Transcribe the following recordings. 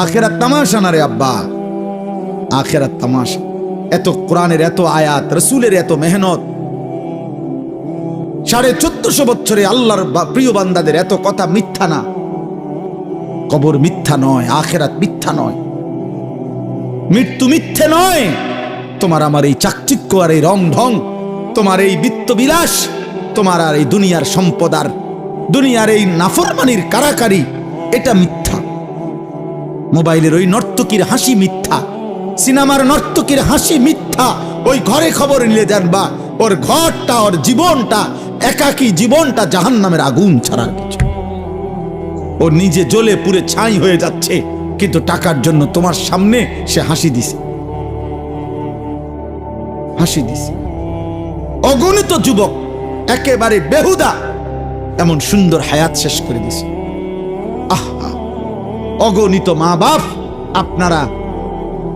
আখেরাত তামাশা না রে আব্বা, আখেরাত তামাশা। এত কোরআনের এত আয়াত, রসুলের এত মেহনত, 1450 বছরে আল্লাহর প্রিয় বান্দাদের এত কথা মিথ্যা না। কবর মিথ্যা নয়, আখেরাত মিথ্যা নয়, মৃত্যু মিথ্যে নয়। তোমার আমার এই চাকচিক্য আর এই রং ঢং, তোমার এই বিত্ত বিলাস, তোমার আর এই দুনিয়ার সম্পদ আর দুনিয়ার এই নাফরমানির কারাকারি, এটা মিথ্যা। মোবাইলের ওই নর্তকীর হাসি মিথ্যা, সিনেমার নর্তকীর হাসি মিথ্যা। ওই ঘরে খবর নিলে জানবা ওর ঘরটা, ওর জীবনটা, একাকী জীবনটা জাহান্নামের আগুন ছাড়া কিছু। ও নিজে জ্বলে পুরে ছাই হয়ে যাচ্ছে, কিন্তু টাকার জন্য তোমার সামনে সে হাসি দিছে, হাসি দিছে। অগণিত যুবক একেবারে বেহুদা এমন সুন্দর হায়াত শেষ করে দিছে। আহা, অগণিত মা বাপ, আপনারা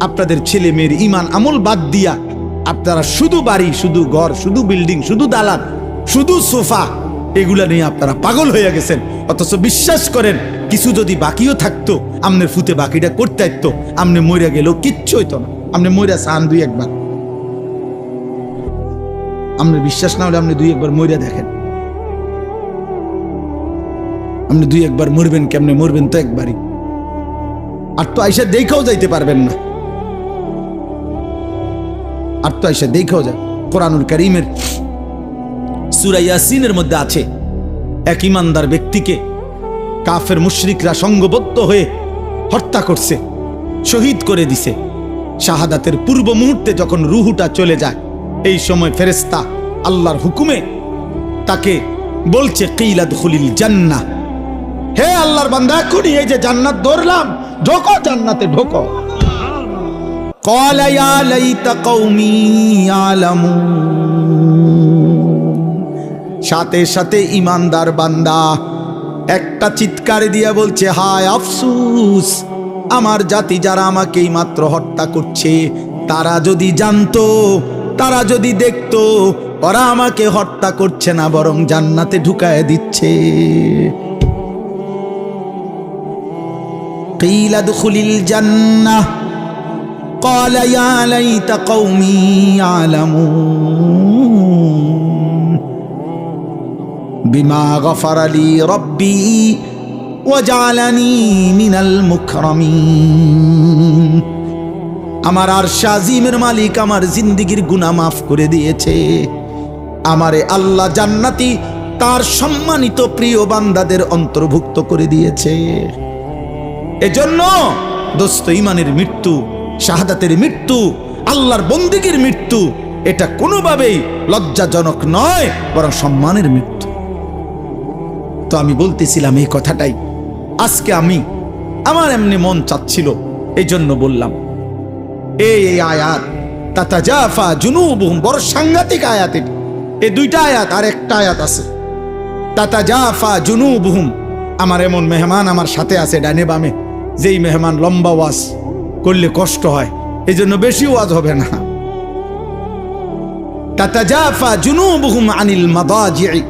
আপনাদের ছেলে মেয়ের ইমান আমল বাদ দিয়া আপনারা শুধু বাড়ি, শুধু ঘর, শুধু বিল্ডিং, শুধু দালান, শুধু সোফা, এগুলা নিয়ে আপনারা পাগল হয়ে গেছেন। অথচ বিশ্বাস করেন, কিছু যদি বাকিও থাকতো, আমনের ফুতে বাকিটা করতে হইতো, আমনে মইরা গেলেও কিচ্ছু হইতো না। আমনে মইরা চান দুই একবার, আমনের বিশ্বাস না হলে আপনি দুই একবার মইরা দেখেন। আপনি দুই একবার মরবেন, কেমনে মরবেন তো একবারই, আর তো আইসা দেখাও যাইতে পারবেন না, আর তো আইসা দেখাও যায়। কোরআনুল কারীমের সূরা ইয়াসিনের মধ্যে আছে, এক ইমানদার ব্যক্তিকে কাফের মুশরিকরা সংঘবদ্ধ হয়ে হত্যা করছে, শহীদ করে দিছে। শাহাদাতের পূর্ব মুহূর্তে যখন রুহুটা চলে যায়, এই সময় ফেরেশতা আল্লাহর হুকুমে তাকে বলছে, কিলা দুখুলিল জান্নাহ, হে আল্লাহর বান্দা, এখনই এই যে জান্নাত ধরলাম, ঢোকো জান্নাতে, ঢোকো। ক্বালা ইয়া লাইতা কওমি ইয়ালামুন, সাথে সাথে ইমানদার বান্দা একটা চিৎকার দিয়ে বলছে, হায় আফসুস, আমার জাতি যারা আমাকে মাত্র হত্যা করছে, তারা যদি জানতো, তারা যদি দেখতো, ওরা আমাকে হত্যা করছে না, বরং জান্নাতে ঢুকায় দিচ্ছে। কিলা দুখুলিল জান্নাহ ক্বালা ইয়া লাইতা কওমি ইয়ালামুন বিমা গফারা লি রব্বি ওয়া জাআলানি মিনাল মুকরামিন। আমার আরশ আজিমের মালিক আমার জিন্দেগীর গুনাহ মাফ করে দিয়েছে, আমারে আল্লাহ জান্নাতি তার সম্মানিত প্রিয় বান্দাদের অন্তর্ভুক্ত করে দিয়েছে। এজন্য দোস্ত, ঈমানের মৃত্যু, শাহাদাতের মৃত্যু, আল্লাহর বন্দেগীর মৃত্যু, এটা কোনোভাবেই লজ্জাজনক নয়, বরং সম্মানের মৃত্যু। তো আমি বলতেছিলাম এই কথাটাই, আজকে আমার এমনি মন চাচ্ছিল, এই জন্য বললাম। এই আয়াত তাতাজাফা জুনুবুহুম, বড় সাংঘাতিক আয়াত। এই দুইটা আয়াত, আর একটা আয়াত আছে তাতাজাফা জুনুবুহুম। আমার এমন মেহমান আমার সাথে আছে ডানে বামে, যেই মেহমান লম্বা ওয়াজ করলে কষ্ট হয়, এই জন্য বেশি ওয়াজ হবে না। তাতাজাফা জুনুবুহুম আনিল মাদাজি'i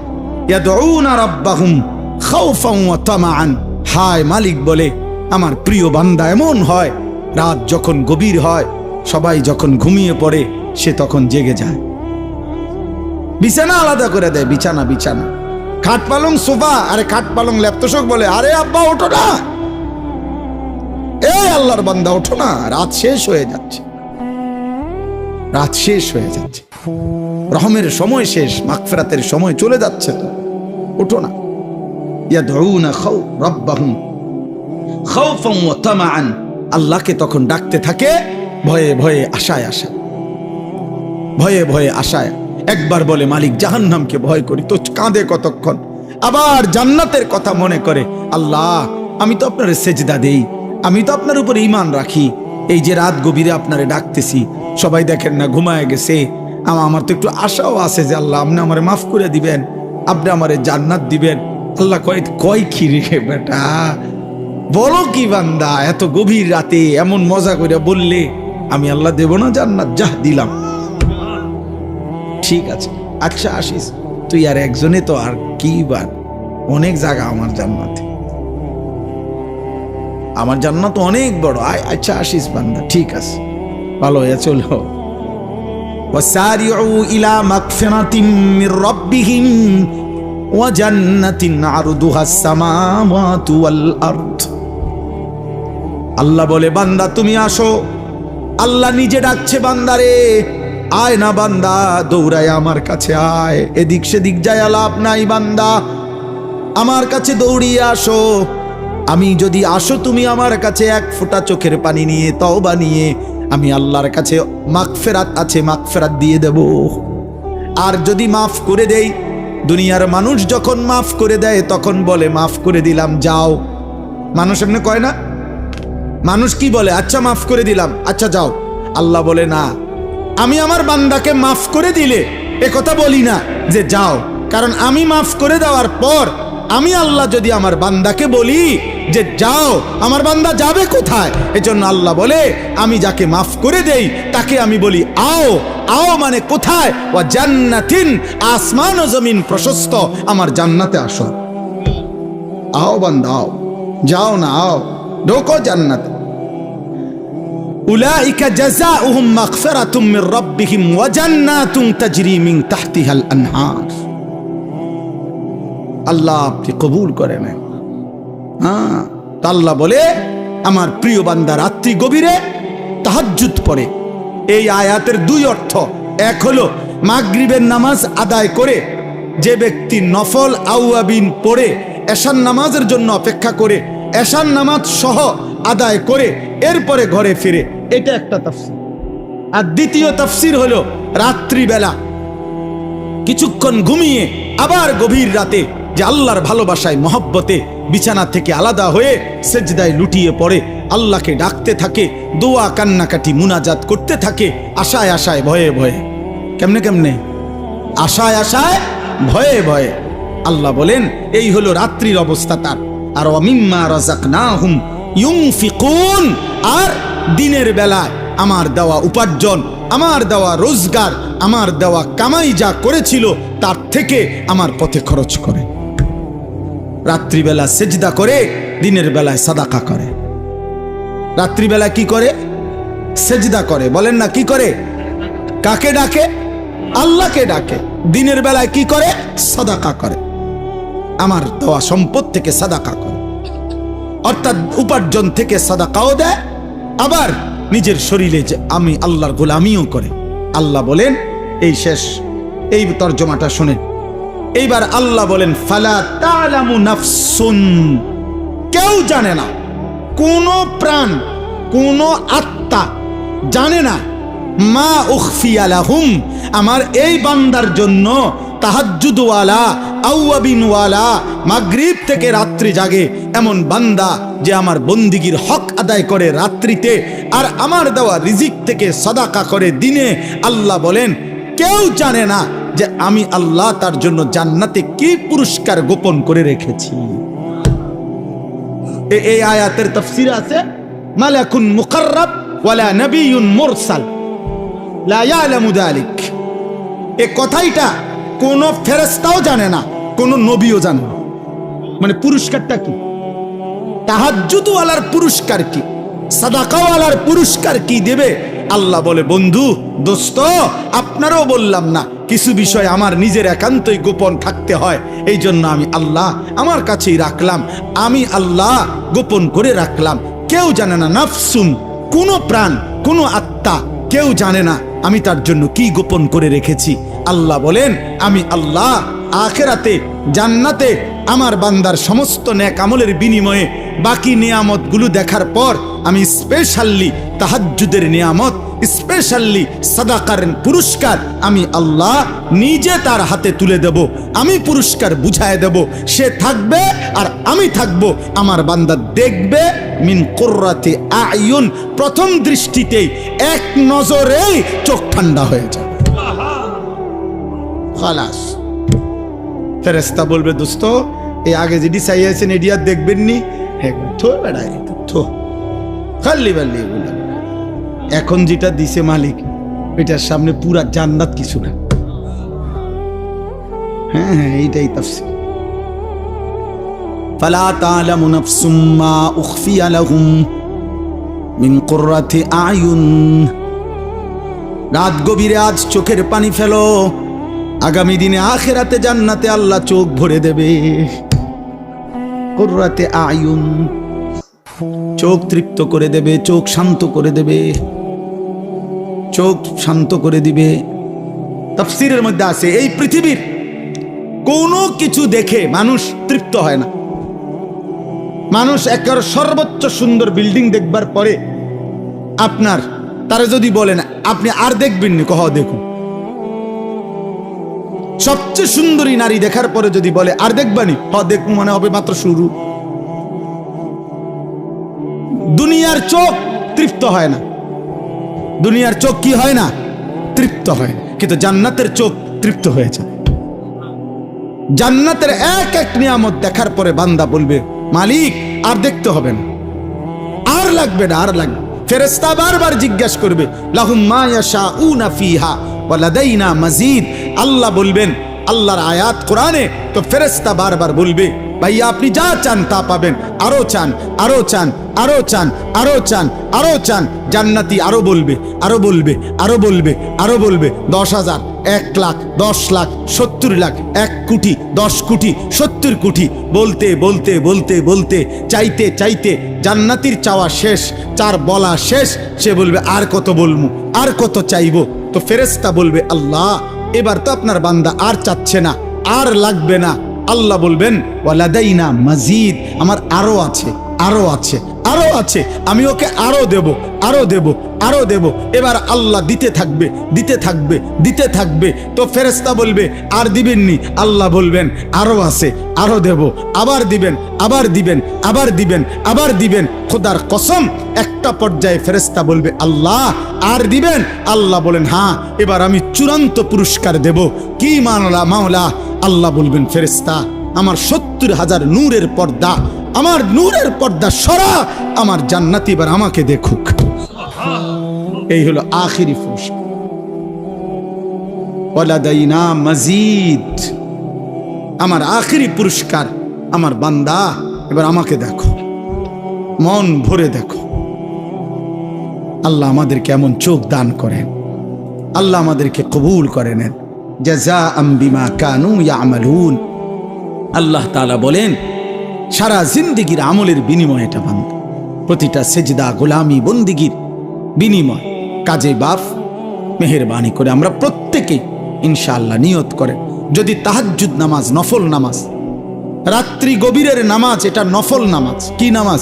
ইয়াদউনা রাব্বাহুম খাউফান ওয়া তামাআন। হায় মালিক বলে, আমার প্রিয় বান্দা এমন হয়, রাত যখন গভীর হয়, সবাই যখন ঘুমিয়ে পড়ে, সে তখন জেগে যায়, বিছানা আলাদা করে দেয়, বিছানা বিছানা, খাট পালং সোফা, আরে খাট পালং ল্যাপতোষক বলে, আরে আব্বা ওঠো না, এই আল্লাহর বান্দা ওঠো না, রাত শেষ হয়ে যাচ্ছে, রাত শেষ হয়ে যাচ্ছে, রহমের সময় শেষ, মাগফিরাতের সময় চলে যাচ্ছে, তো ওঠো না। ইয়াদউনা রাব্বাহুম খাউফান ওয়া তামাআন, আল্লাহকে তখন ডাকতে থাকে ভয়ে ভয়ে, আশায় আশায়, ভয়ে ভয়ে আশায়। একবার বলে মালিক জাহান্নামকে ভয় করি, তো কাঁদে কতক্ষণ, আবার জান্নাতের কথা মনে করে, আল্লাহ আমি তো আপনার সেজদা দেই, আমি তো আপনার উপরে ঈমান রাখি, এই যে রাত গভীরে আপনারে ডাকতেছি, সবাই দেখেন না ঘুমায় গেছে, আমার তো একটু আশাও আছে যে আল্লাহ আপনি আমারে মাফ করে দিবেন, আপনি আমারে জান্নাত দিবেন। আল্লাহ কয় কি রে বেটা, বলো কি বান্দা, এত গভীর রাতে এমন মজা করে বললে আমি আল্লাহ দেব না জান্নাত? যাহ দিলাম, ঠিক আছে, আচ্ছা আসিস তুই, আর একজনে তো আর কি বার, অনেক জায়গা আমার জান্নাতে, আমার জান্নাত অনেক বড়, আচ্ছা আসিস বান্দা, ঠিক আছে, ভালো হয়ে চলো। ওয়াসারিউ ইলা মাগফিরাতিম মির রাব্বিহিম ওয়া জান্নাতিন আরদুহাস সামাওয়াতু ওয়াল আরদ। আল্লাহ বলে বান্দা তুমি আসো। আল্লাহ নিজে ডাকছে বান্দারে, আয় না বান্দা, দৌড়ায় আমার কাছে আয়, এদিক সেদিক যায় লাভ নাই বান্দা, আমার কাছে দৌড়িয়ে আসো। আমি যদি আসো তুমি আমার কাছে এক ফোঁটা চোখের পানি নিয়ে, তওবা নিয়ে, আমি আল্লাহর কাছে মাগফিরাত আছে, মাগফিরাত দিয়ে দেব। আর যদি মাফ করে দেই, দুনিয়ার মানুষ যখন মাফ করে দেয় তখন বলে মাফ করে দিলাম যাও। মানুষ এমনি কয় না? মানুষ কি বলে? আচ্ছা মাফ করে দিলাম, আচ্ছা যাও। আল্লাহ বলে না, আমি আমার বান্দাকে মাফ করে দিলে এ কথা বলি না যে যাও, কারণ আমি মাফ করে দেওয়ার পর আমি আল্লাহ যদি আমার বান্দাকে বলি যে যাও, আমার বান্দা যাবে কোথায়? এজন্য আল্লাহ বলে আমি যাকে মাফ করে দেই তাকে আমি বলি আও। আও মানে কোথায়? ওয়া জান্নাতিন, আসমান ও জমিন প্রশস্ত আমার জান্নাতে আসো। আও বান্দা আও, যাও না, আও, ঢোকো জান্নাতে। উলাইকা জাযাউহুম মাগফিরাতুম মির রাব্বিহিম ওয়া জান্নাতুন তাজরি মিন তাহতিহাল আনহার। আল্লাহ আপনি কবুল করে নেন। হ্যাঁ, আল্লাহ বলে আমার প্রিয় বান্দা রাত্রি গভীরে তাহাজ্জুদ পড়ে। এই আয়াতের দুই অর্থ। এক হলো মাগরিবের নামাজ আদায় করে যে ব্যক্তি নফল আওয়াবিন পড়ে এশার নামাজের জন্য অপেক্ষা করে, এশার নামাজ সহ আদায় করে এরপরে ঘরে ফিরে, এটা একটা তাফসীর। আর দ্বিতীয় তাফসীর হলো রাত্রিবেলা কিছুক্ষণ ঘুমিয়ে আবার গভীর রাতে যে আল্লাহর ভালোবাসায় মহব্বতে বিছানা থেকে আলাদা হয়ে সেজদায় লুটিয়ে পড়ে, আল্লাহকে ডাকতে থাকে, দোয়া কান্নাকাটি মুনাজাত করতে থাকে, আশায় আশায় ভয়ে ভয়ে। কেমনে কেমনে? আশায় আশায় ভয়ে ভয়ে। আল্লাহ বলেন এই হলো রাত্রির অবস্থা তার। আর ওয়ামিম্মা রাযাকনাহুম ইউনফিকুন, আর দিনের বেলায় আমার দেওয়া উপার্জন, আমার দেওয়া রোজগার, আমার দেওয়া কামাই যা করেছিল তার থেকে আমার পথে খরচ করে। রাত্রিবেলা সেজদা করে, দিনের বেলায় সাদাকা করে। রাত্রিবেলা কি করে? সেজদা করে। বলেন না কি করে? কাকে ডাকে? আল্লাহকে ডাকে। দিনের বেলায় কি করে? সাদাকা করে, আমার দেওয়া সম্পদ থেকে সাদাকা করে, অর্থাৎ উপার্জন থেকে সাদাকাও দেয়, আবার নিজের শরীরে যে আমি আল্লাহর গোলামিও করে। আল্লাহ বলেন এই শেষ, এই তর্জমাটা শুনেন। এইবার আল্লাহ বলেন ফালা তা'লামু নাফসুন, কেউ জানে না, কোন প্রাণ, কোন আত্মা জানে না, মা উখফিয়া লাহুম, আমার এই বান্দার জন্য তাহাজ্জুদওয়ালা, আওয়াবিনওয়ালা, মাগরিব থেকে রাত্রি জাগে এমন বান্দা যে আমার বন্দিগির হক আদায় করে রাত্রিতে, আর আমার দেওয়া রিজিক থেকে সাদাকা করে দিনে। আল্লাহ বলেন কেউ জানে না যে আমি আল্লাহ তার জন্য জান্নাতে কি পুরস্কার গোপন করে রেখেছি। এই আয়াতের তাফসীর আছে মালাকুন মুকাররাব ওয়ালা নবিয়্যুন মুরসাল লা ইয়ালামু যালিক। এই কথাইটা কোন ফেরেশতাও জানে না, কোন নবীও জানে না। মানে পুরস্কারটা কি? তাহাজ্জুদওয়ালার পুরস্কার কি, সাদাকাওয়ালার পুরস্কার কি দেবে? আল্লাহ বলে বন্ধু, দোস্ত, আপনারও বললাম না, কিছু বিষয় আমার নিজের একান্তই গোপন থাকতে হয়, এই জন্য আমি আল্লাহ আমার কাছেই রাখলাম, আমি আল্লাহ গোপন করে রাখলাম। কেউ জানে না, নাফসুন, কোনো প্রাণ, কোনো আত্মা, কেউ জানে না আমি তার জন্য কি গোপন করে রেখেছি। আল্লাহ বলেন আমি আল্লাহ আখিরাতে জান্নাতে আমার বান্দার সমস্ত নেক আমলের বিনিময়ে বাকি নিয়ামতগুলো দেখার পর আমি স্পেশালি তাহাজ্জুদের নিয়ামত, স্পেশালি সাদাকার পুরস্কার আমি আল্লাহ নিজে তার হাতে তুলে দেব। আমি পুরস্কার বুঝায় দেব, সে থাকবে আর আমি থাকব, আমার বান্দা দেখবে মিন কুররাতি আয়ুন, প্রথম দৃষ্টিতেই এক নজরেই চোখ ঠান্ডা হয়ে যাবে। খালাস। ফেরেশতা বলবে দোস্ত এই আগে যেটি চাইয়াছেন এটি আর দেখবেন নি, থো বেড়ায় থো, খাল্লি বাল্লি এগুলো। এখন যেটা দিছে মালিক এটার সামনে পুরা জান্নাত কিছু না। হ্যাঁ হ্যাঁ, এইটাই তাফসীর। ফালা তা'লামু নাফসুম মা উখফিয়া লাহুম মিন কুররাতি আয়ুন। রাত গভীরে আজ চোখের পানি ফেলো, আগামী দিনে আখিরাতে জান্নাতে আল্লাহ চোখ ভরে দেবে। কুররাতে আয়ুন, চোখ তৃপ্ত করে দেবে, চোখ শান্ত করে দেবে, চোখ শান্ত করে দিবে। তাফসীরের মধ্যে আছে এই পৃথিবীর কোনো কিছু দেখে মানুষ তৃপ্ত হয় না। মানুষ একেবারে সর্বোচ্চ সুন্দর বিল্ডিং দেখবার পরে আপনার তারা যদি বলেন আপনি আর দেখবেন নি, কহ দেখুন। সবচেয়ে সুন্দরী নারী দেখার পরে যদি বলে আর দেখবানি, হ দেখুন, মানে হবে মাত্র শুরু। দুনিয়ার চোখ তৃপ্ত হয় না, দুনিয়ার চোখ কি হয় না? তৃপ্ত হয়। কিন্তু জান্নাতের চোখ তৃপ্ত হয়ে যায়। জান্নাতের এক এক নিয়ামত দেখার পরে বান্দা বলবে মালিক আর দেখতে হবে না, আর লাগবে না, আর লাগবে। ফেরেশতা বারবার জিজ্ঞাসা করবে লাহুম মা ইয়াশাউনা ফিহা ওয়া লাদাইনা মাজিদ। আল্লাহ বলবেন, আল্লাহর আয়াত কোরআনে, তো ফেরেশতা বারবার বলবে ভাইয়া আপনি যা চান তা পাবেন, আরো চান, আরো চান, আরো চান, আরো চান, আরো চান। জান্নাতি আরো বলবে, আরো বলবে, আরো বলবে, আরো বলবে। 10,000, 1 লাখ, 10 লাখ, 70 লাখ, 1 কোটি, 10 কোটি, 70 কোটি, বলতে বলতে বলতে বলতে চাইতে চাইতে জান্নাতির চাওয়া শেষ, চার বলা শেষ। সে বলবে আর কত বলবো, আর কত চাইবো। তো ফেরেশতা বলবে আল্লাহ এবার তো আপনার বান্দা আর চাচ্ছে না, আর লাগবে না। আল্লাহ বলবেন ওয়ালাদাইনা মাজিদ, আমার আরো আছে, আরো আছে, আরো আছে, আমি ওকে আরো দেব, আরো দেব, আরো দেব। এবার আল্লাহ দিতে থাকবে, দিতে থাকবে, দিতে থাকবে। তো ফেরেশতা বলবে আর দিবেননি, আল্লাহ বলবেন আরো আছে, আরো দেব, আবার দিবেন, আবার দিবেন, আবার দিবেন, আবার দিবেন। খোদার কসম একটা পর্যায়ে ফেরেশতা বলবে আল্লাহ আর দিবেন? আল্লাহ বলেন হ্যাঁ, এবার আমি চূড়ান্ত পুরস্কার দেব। কি মাওলা? মাওলা আল্লাহ বলবেন ফেরেশতা আমার 70,000 নূরের পর্দা, আমার নূরের পর্দা সরা, আমার জান্নাতি এবার আমাকে দেখুক। এই হলো আখিরি পুরস্কার। ওয়ালাদাইনা মাজিদ, আমার আখিরি পুরস্কার, আমার বান্দা এবার আমাকে দেখো, মন ভরে দেখো। আল্লাহ আমাদেরকে এমন চোখ দান করেন, আল্লাহ আমাদেরকে কবুল করে নেন। জাযাআম বিমা কানু ইয়ামালুন। আল্লাহ তাআলা বলেন সারা জিন্দেগির আমলের বিনিময় এটা বান্দা, প্রতিটা সেজদা, গোলামি, বন্দিগির বিনিময়। কাজে বাপ মেহেরবানি করে আমরা প্রত্যেকে ইনশাআল্লাহ নিয়ত করে, যদি তাহাজ্জুদ নামাজ, নফল নামাজ, রাত্রি গভীরের নামাজ, এটা নফল নামাজ। কি নামাজ?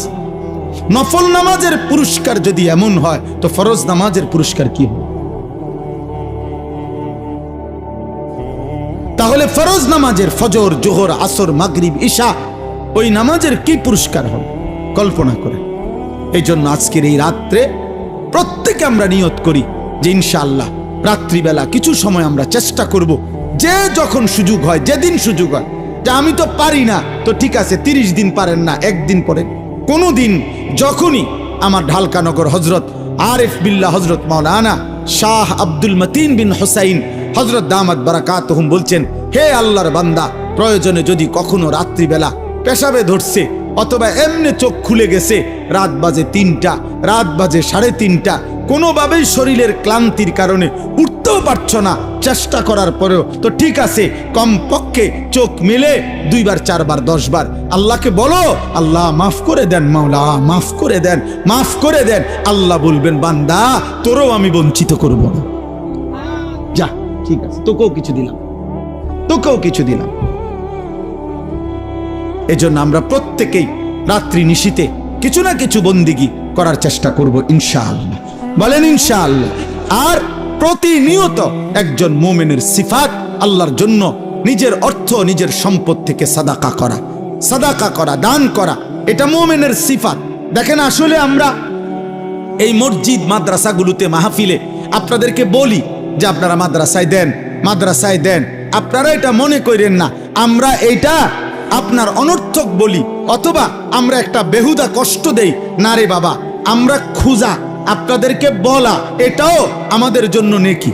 নফল নামাজের পুরস্কার যদি এমন হয় তো ফরজ নামাজের পুরস্কার কি হবে? তাহলে ফরজ নামাজের ফজর, জোহর, আসর, মাগরিব, ইশা, ওই নামাজের কি পুরস্কার হবে কল্পনা করে। এই জন্য আজকের এই রাত্রে প্রত্যেকে আমরা নিয়ত করি যে ইনশাআল্লাহ রাত্রিবেলা কিছু সময় আমরা চেষ্টা করব, যে যখন সুযোগ হয়, যেদিন সুযোগ হয়। যে আমি তো পারি না, তো ঠিক আছে 30 দিন পারেন না, একদিন পরে, কোনো দিন যখনই আমার ঢালকানগর হজরত আরিফ বিল্লাহ হজরত মাওলানা শাহ আব্দুল মতিন বিন হুসাইন হজরত দামাত বারাকাতুহুম বলছেন, হে আল্লাহর বান্দা, প্রয়োজনে যদি কখনো রাত্রিবেলা পেশাবে ধরছে অথবা এমনি চোখ খুলে গেছে, রাত বাজে 3টা, রাত বাজে 3:30, কোনোভাবেই শরীরের ক্লান্তির কারণে উঠতেও পারছো না, চেষ্টা করার পরেও তো ঠিক আছে, কমপক্ষে চোখ মেলে 2 বার 4 বার 10 বার আল্লাহকে বলো, আল্লাহ মাফ করে দেন, মাওলা মাফ করে দেন, মাফ করে দেন। আল্লাহ বলবেন বান্দা তোরও আমি বঞ্চিত করব না, যা ঠিক আছে, তোকেও কিছু দিলাম, তোকেও কিছু দিলাম। এজন্য আমরা প্রত্যেকেই রাত্রি নিশীতে কিছু না কিছু বন্দিগি করার চেষ্টা করব ইনশাআল্লাহ। বলেন ইনশাআল্লাহ। আর প্রতিনিয়ত একজন মুমিনের সিফাত আল্লাহর জন্য নিজের অর্থ, নিজের সম্পদ থেকে সাদাকা করা, সাদাকা করা, দান করা, এটা মুমিনের সিফাত। দেখেন আসলে আমরা এই মসজিদ মাদ্রাসাগুলোতে মাহফিলে আপনাদেরকে বলি যে আপনারা মাদ্রাসায় দেন, মাদ্রাসায় দেন। আপনারা এটা মনে করেন না আমরা এইটা আপনার অনর্থক বলি অথবা আমরা একটা বেহুদা কষ্ট দেই, না রে বাবা, আমরা খুঁজা আপনাদেরকে বলা এটাও আমাদের জন্য নেকি।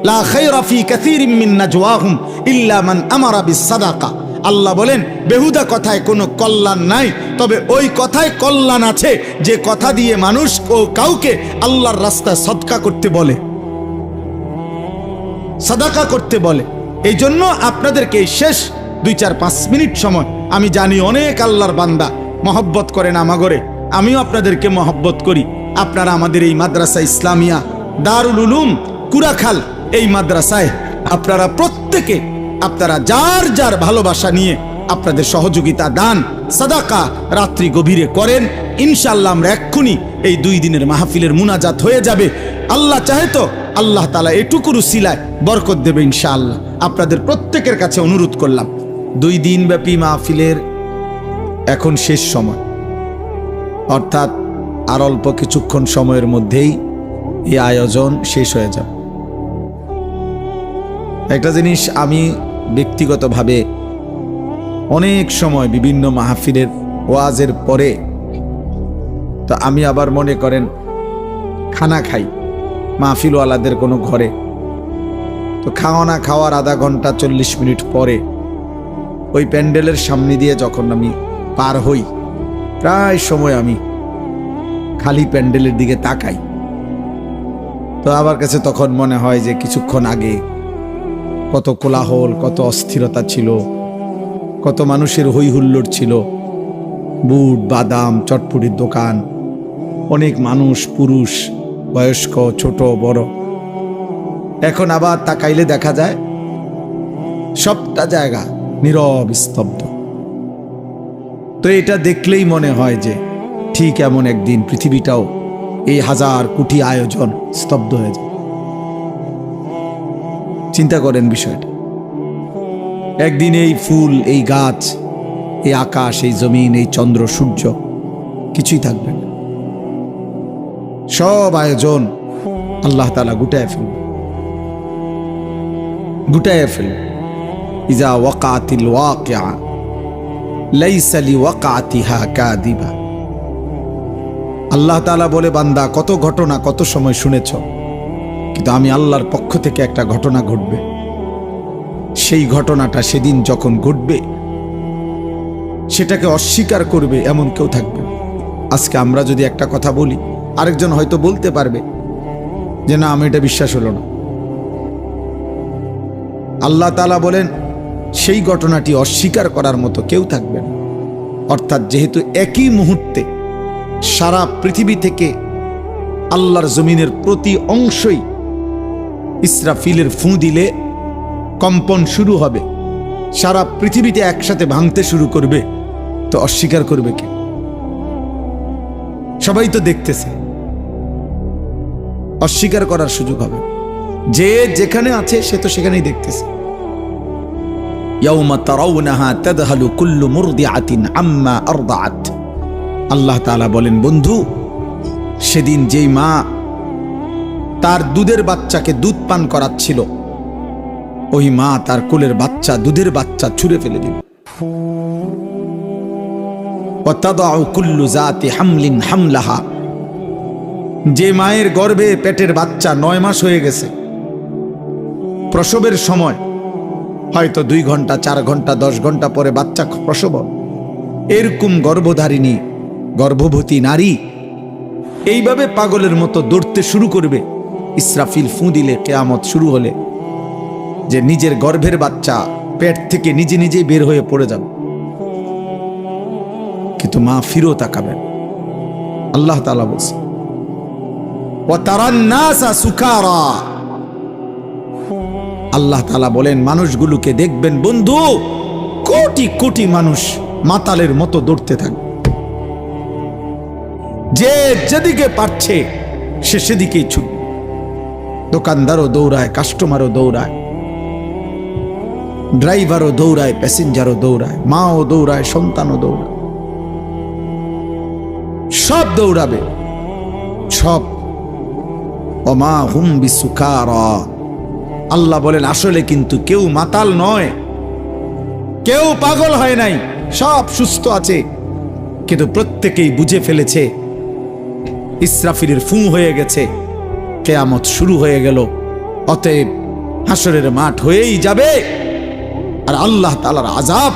লা খায়রা ফি কাসীরিম মিন নাজওয়াহুম ইল্লা মান আমারা বিস সাদাকা। আল্লাহ বলেন বেহুদা কথায় কোনো কল্যাণ নাই, তবে ওই কথায় কল্যাণ আছে যে কথা দিয়ে মানুষ ও কাউকে আল্লাহর রাস্তায় সদকা করতে বলে, সাদাকা করতে বলে। এই জন্য আপনাদেরকে এই শেষ 2-4-5 মিনিট সময়, আমি জানি অনেক আল্লাহর বান্দা মহব্বত করেন আমাগরে, আমিও আপনাদেরকে মহব্বত করি। আপনারা আমাদের এই মাদ্রাসা ইসলামিয়া দারুল উলুম কুরাখাল এই মাদ্রাসায় আপনারা প্রত্যেকে আপনারা যার যার ভালোবাসা নিয়ে আপনাদের সহযোগিতা দান সাদাকা রাত্রি গভীরে করেন। ইনশাআল্লাহ আমরা এক্ষুনি এই 2 দিনের মাহফিলের মুনাজাত হয়ে যাবে। আল্লাহ চাহে তো আল্লাহ তাআলা এটুকুর উসিলায় বরকত দেবে ইনশাআল্লাহ। আপনাদের প্রত্যেকের কাছে অনুরোধ করলাম, 2 দিন ব্যাপী মাহফিলের এখন শেষ সময়, অর্থাৎ আর অল্প কিছুক্ষণ সময়ের মধ্যেই এই আয়োজন শেষ হয়ে যাবে। একটা জিনিস আমি ব্যক্তিগতভাবে অনেক সময় বিভিন্ন মাহফিলের ওয়াজের পরে তো আমি আবার মনে করেন খানা খাই মাহফিলওয়ালাদের কোনো ঘরে, তো খাওয়া খাওয়ার আধা ঘন্টা 40 মিনিট পরে ওই প্যান্ডেলের সামনে দিয়ে যখন আমি পার হই, প্রায় সময় আমি খালি প্যান্ডেলের দিকে তাকাই। তো আমার কাছে তখন মনে হয় যে কিছুক্ষণ আগে কত কোলাহল, কত অস্থিরতা ছিল, কত মানুষের হই হুল্লোড় ছিল, বুট বাদাম চটপটির দোকান, অনেক মানুষ, পুরুষ বয়স্ক ছোট বড়। এখন আবার তাকাইলে দেখা যায় সবটা জায়গা নীরব স্তব্ধ। তো এটা দেখলেই মনে হয় যে ঠিক এমন একদিন পৃথিবীটাও এই 1000 কোটি আয়োজন স্তব্ধ হয়ে যায়। চিন্তা করেন বিষয়টা, একদিন এই ফুল, এই গাছ, এই আকাশ, এই জমিন, এই চন্দ্র সূর্য কিছুই থাকবে না, সব আয়োজন আল্লাহ তাআলা গুটায় ফেলবে। ইজা ওয়াকাতিল ওয়াকিআ লাইসা লিওয়াকাতিহা কাযিবা। আল্লাহ তাআলা বলে, বান্দা কত ঘটনা কত সময় শুনেছ, কিন্তু আমি আল্লাহর পক্ষ থেকে একটা ঘটনা ঘটবে, সেই ঘটনাটা সেদিন যখন ঘটবে সেটাকে অস্বীকার করবে এমন কেউ থাকবে। আজকে আমরা যদি একটা কথা বলি, আরেকজন হয়তো বলতে পারবে যে না, আমি এটা বিশ্বাস হলো না। আল্লাহ তাআলা বলেন সেই ঘটনাটি অস্বীকার করার মতো কেউ থাকবে না। অর্থাৎ যেহেতু একই মুহূর্তে সারা পৃথিবী থেকে আল্লাহর জমিনের প্রতি অংশই ইসরাফিলের ফুঁ দিলে কম্পন শুরু হবে, সারা পৃথিবীতে একসাথে ভাঙতে শুরু করবে, তো অস্বীকার করবে কে? সবাই তো দেখতেছে, অস্বীকার করার সুযোগ হবে। যে যেখানে আছে সে তো সেখানেই দেখতেছে। ইয়াউমা তারাউনাহা তাদহালু কুল্লু মুরদিআতিন আম্মা আরদাআত। আল্লাহ তাআলা বলেন, বন্ধু সেদিন যেই মা তার দুধের বাচ্চাকে দুধ পান করাচ্ছিল, ওই মা তার কোলের বাচ্চা, দুধের বাচ্চা ছুঁড়ে ফেলে দিল। ওয়া তাদাউ কুল্লু যাতি হামলিন হামলাহা। যে মায়ের গর্ভে পেটের বাচ্চা 9 মাস হয়ে গেছে, প্রসবের সময় হয়তো 2 ঘন্টা 4 ঘন্টা 10 ঘন্টা পরে বাচ্চা প্রসব, এরকম গর্ভধারিণী গর্ভবতী নারী এইভাবে পাগলের মতো দৌড়তে শুরু করবে ইসরাফিল ফুঁ দিলে, কিয়ামত শুরু হলে, যে নিজের গর্ভের বাচ্চা পেট থেকে নিজে নিজেই বের হয়ে পড়ে যাবে, কিন্তু মা ফিরেও তাকাবেন। আল্লাহ তাআলা বলছে, ওয়া তারান নাসা সুকারা। আল্লাহ তাআলা বলেন, মানুষগুলোকে দেখবেন বন্ধু, কোটি কোটি মানুষ মাতালের মতো দৌড়তে থাকবে, যে যেদিকে পারছে সে সেদিকেই ছুটবে। দোকানদারও দৌড়ায়, কাস্টমারও দৌড়ায়, ড্রাইভারও দৌড়ায়, প্যাসেঞ্জারও দৌড়ায়, মাও দৌড়ায়, সন্তানও দৌড়ায়, সব দৌড়াবে, সব। ওমা হুম বিসুকারা। আল্লাহ বলেন, আসলে কিন্তু কেউ মাতাল নয়, কেউ পাগল হয় নাই, সব সুস্থ আছে, কিন্তু প্রত্যেকেই বুঝে ফেলেছে ইসরাফিলের ফুঁ হয়ে গেছে, কিয়ামত শুরু হয়ে গেল, অতএব হাসরের মাঠ হয়েই যাবে, আর আল্লাহ তাআলার আযাব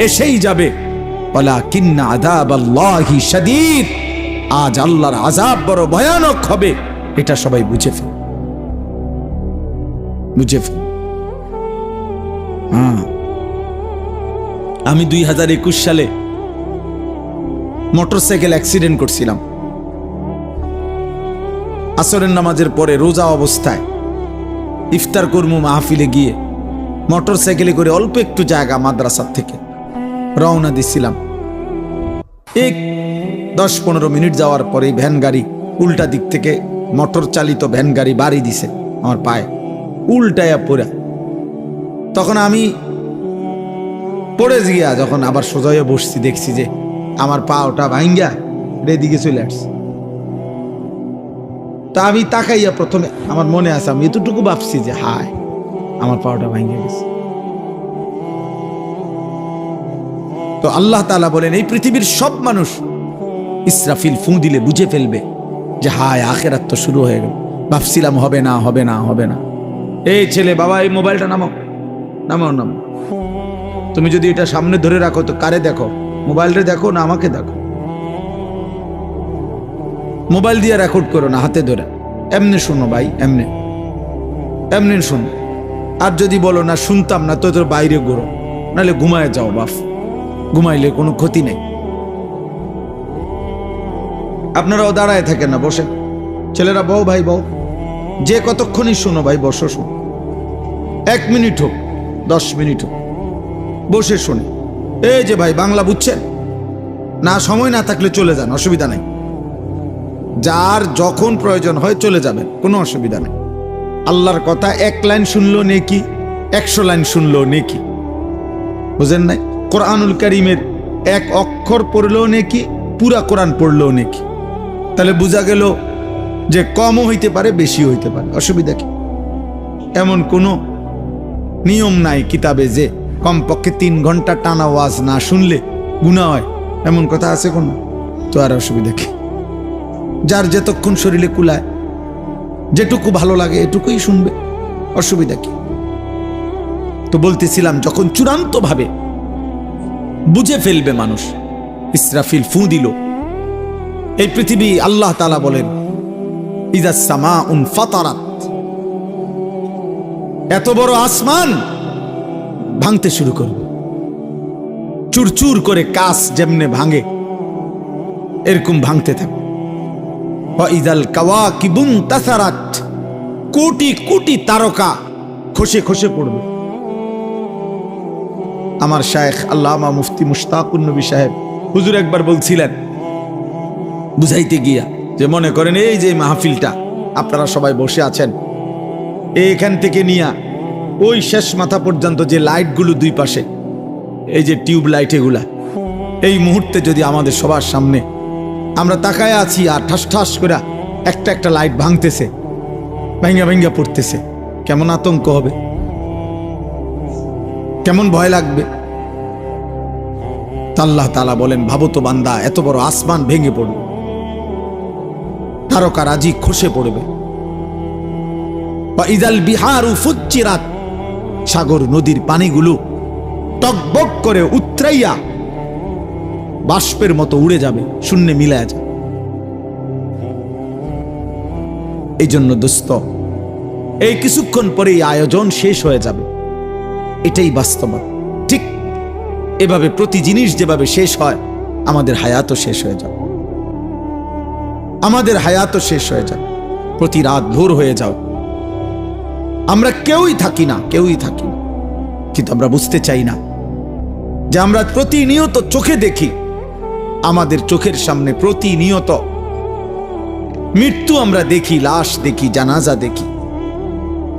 এসেই যাবে। ওয়ালাকিন্না আযাবাল্লাহি শাদীদ, আজ আল্লাহর আযাব বড় ভয়ানক হবে, এটা সবাই বুঝে ফেল। আমি 2021 সালে মোটরসাইকেল অ্যাক্সিডেন্ট করছিলাম। আসরের নামাজের পরে রোজা অবস্থায় ইফতার কর্মু মাহফিলে গিয়ে মোটরসাইকেলে করে অল্প একটু জায়গা মাদ্রাসার থেকে রওনা দিছিলাম। 10-15 মিনিট যাওয়ার পরে ভ্যান গাড়ি উল্টা দিক থেকে মোটর চালিত ভ্যান গাড়ি বাড়ি দিছে আমার পায়ে, উল্টায়া পড়া। তখন আমি পড়ে গিয়া যখন আবার সোজা হয়ে বসছি, দেখছি যে আমার পা ওটা ভাঙ্গা এদিকে চলে আসছে। তা আমি তাকাইয়া প্রথমে আমার মনে আছে, আমি এতটুকু ভাবছি যে হায় আমার পাওটা ভাঙ্গে গেছে। তো আল্লাহ তাআলা বলেন, এই পৃথিবীর সব মানুষ ইসরাফিল ফু দিলে বুঝে ফেলবে যে হায় আখিরাত তো শুরু হয়ে গেল। ভাবছিলাম হবে না হবে না হবে না। এই ছেলে, বাবা এই মোবাইলটা নামাও নামাও নামাও। তুমি যদি এটা সামনে ধরে রাখো তো কারে দেখো? মোবাইলটা দেখো না আমাকে দেখো? মোবাইল দিয়ে রেকর্ড করো না হাতে ধরে, এমনি শোনো ভাই, এমনি এমনি শোনো। আর যদি বলো না শুনতাম না তো তোর বাইরে ঘুরো, নাহলে ঘুমায় যাও বাপ, ঘুমাইলে কোনো ক্ষতি নেই। আপনারাও দাঁড়ায় থাকেন না, বসে। ছেলেরা বউ, ভাই বউ, যে কতক্ষণই শোনো ভাই, বসো শোনো। 1 মিনিট হোক 10 মিনিট হোক বসে শোনে। এই যে ভাই বাংলা বুঝছেন না? সময় না থাকলে চলে যান, অসুবিধা নেই। যার যখন প্রয়োজন হয় চলে যাবেন, কোনো অসুবিধা নেই। আল্লাহর কথা 1 লাইন শুনলো নেকি, 100 লাইন শুনলো নেকি, বুঝেন নাই? কোরআনুল কারীমের 1 অক্ষর পড়লেও নেকি, পুরা কোরআন পড়লেও নেকি। তাহলে বোঝা গেল যে কমও হইতে পারে বেশিও হইতে পারে, অসুবিধা কি? এমন কোনো নিয়ম নাই কিতাবে যে কমপক্ষে 3 ঘন্টা টানা ওয়াজ না শুনলে গুনাহ হয়, এমন কথা আছে কোনো? তো আর অসুবিধা কি? যার যতক্ষণ শরীরে কুলায়, যেটুকু ভালো লাগে এটুকুই শুনবে, অসুবিধা কি? তো বলতেছিলাম, যখন চূড়ান্ত ভাবে বুঝে ফেলবে মানুষ, ইসরাফিল ফু দিল, এই পৃথিবী, আল্লাহ তাআলা বলেন ইযাস সামাউন ফাতারাত, এত বড় আসমান ভাঙতে শুরু করবে। চুরচুর করে কাঁচ যেমনে ভাঙে এরকম ভাঙতে থাকবে। ওয়া ইযাল কাওয়াকিবুন তাসারাত, কোটি কোটি তারকা খসে খসে পড়বে। আমার শায়েখ আল্লামা মুফতি মুশতাকুন নবী সাহেব হুজুর একবার বলছিলেন বুঝাইতে গিয়া, যে মনে করেন এই যে মাহফিলটা আপনারা সবাই বসে আছেন, এইখান থেকে নিয়া ওই শেষ মাথা পর্যন্ত যে লাইটগুলো দুই পাশে, এই যে টিউব লাইট এগুলা, এই মুহূর্তে যদি আমাদের সবার সামনে আমরা তাকায় আছি আর ঠাস ঠাস করে একটা একটা লাইট ভাঙতেছে, ভাঙ্গা ভাঙ্গা পড়তেছে, কেমন আতঙ্ক হবে, কেমন ভয় লাগবে? আল্লাহ তাআলা বলেন, ভাবো তো বান্দা, এত বড় আসমান ভেঙে পড়বে, তারকারাজি খসে পড়বে। বা ইযাল বিহারু ফুজ্জিরাত, সাগর নদীর পানিগুলো টকবক করে উতরাইয়া বাষ্পের মতো উড়ে যাবে, শূন্যে মিলায়া যাবে। এই জন্য দোস্ত, এই কিছুক্ষণ পরেই আয়োজন শেষ হয়ে যাবে, এটাই বাস্তবতা। ঠিক এভাবে প্রতি জিনিস যেভাবে শেষ হয়, আমাদের হায়াতও শেষ হয়ে যাবে, আমাদের হায়াতও শেষ হয়ে যাবে। প্রতি রাত ভোর হয়ে যাও, আমরা কেউই থাকি না, কেউই থাকি না, কিন্তু আমরা বুঝতে চাই না যে আমরা প্রতিনিয়ত চোখে দেখি, আমাদের চোখের সামনে প্রতিনিয়ত মৃত্যু আমরা দেখি, লাশ দেখি, জানাজা দেখি,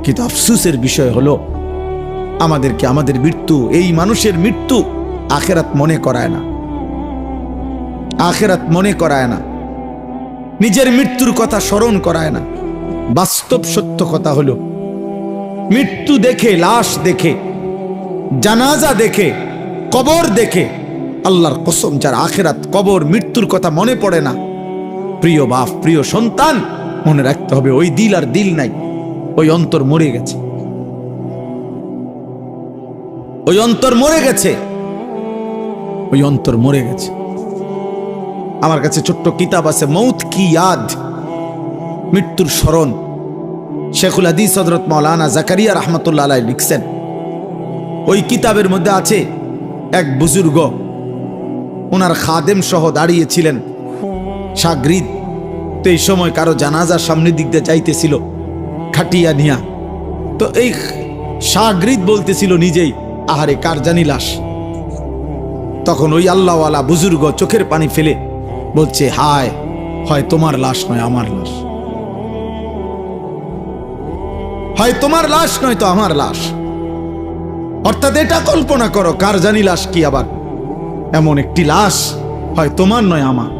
কিন্তু আফসোসের বিষয় হলো আমাদেরকে আমাদের মৃত্যু, এই মানুষের মৃত্যু আখিরাত মনে করায় না, আখিরাত মনে করায় না, নিজের মৃত্যুর কথা স্মরণ করায় না। বাস্তব সত্য কথা হলো, মৃত্যু দেখে, লাশ দেখে, জানাজা দেখে, কবর দেখে, আল্লাহর কসম, যার আখিরাত, কবর, মৃত্যুর কথা মনে পড়ে না, প্রিয় বাপ, প্রিয় সন্তান, মনে রাখতে হবে ওই দিল আর দিল নাই, ওই অন্তর মরে গেছে, ওই অন্তর মরে গেছে। ওই অন্তর মরে গেছে। আমার কাছে ছোট্ট কিতাব আছে, মৌত কি ইয়াদ, মৃত্যুর স্মরণ। শেখুল হাদিস হযরত মাওলানা জাকারিয়া রাহমাতুল্লাহ আলাইহি লিখছেন, ওই কিতাবের মধ্যে আছে এক বুজুর্গ, ওনার খাদেম সহ দাঁড়িয়েছিলেন শাগরিদ। তো এই সময় কারো জানাজার সামনের দিক দিয়ে যাইতেছিল খাটিয়া নিয়া। তো এই শাগরিদ বলতেছিল নিজেই, আহারে কার জানি লাশ। তখন ওই আল্লাহওয়ালা বুজুর্গ চোখের পানি ফেলে বলছে, হায়, হয় তোমার লাশ নয় আমার লাশ, হয় তোমার লাশ নয় তো আমার লাশ। অর্থাৎ এটা কল্পনা করো, কার জানি লাশ কি আবার এমন একটি লাশ, হয় তোমার নয় আমার,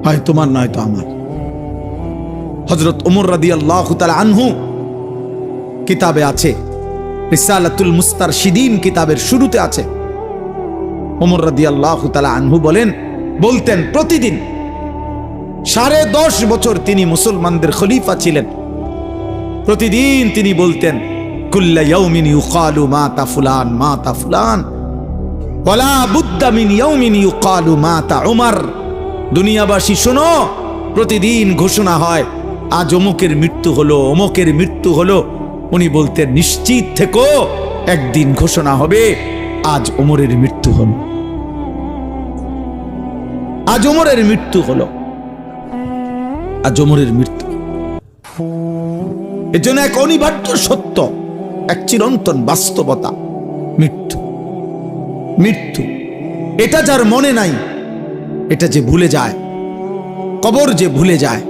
হয় তোমার নয় তো আমার। হযরত ওমর রাদিয়াল্লাহু তাআলা আনহু কিতাবে আছে, রিসালাতুল মুস্তারশিদিন কিতাবের শুরুতে আছে, ওমর রাদিয়াল্লাহু তাআলা আনহু বলতেন প্রতিদিন 10.5 বছর তিনি মুসলমানদের খলিফা ছিলেন। প্রতিদিন তিনি বলতেন, কুল্লা ইয়াউমিন ইউকালু মাতা ফুলান মাতা ফুলান ওয়ালা বুদ্দা মিন ইয়াউমিন ইউকালু মাতা উমর। দুনিয়াবাসী শোনো, প্রতিদিন ঘোষণা হয় আজ অমুকের মৃত্যু হলো, অমুকের মৃত্যু হলো। উনি বলতেন, নিশ্চিত থেকো, একদিন ঘোষণা হবে আজ ওমরের মৃত্যু হলো, আজ ওমরের মৃত্যু হলো, আজ ওমরের মৃত্যু। এর জন্য এক অনিবার্য সত্য, এক চিরন্তন বাস্তবতা, মৃত্যু। মৃত্যু এটা যার মনে নাই, এটা যে ভুলে যায়, কবর যে ভুলে যায়,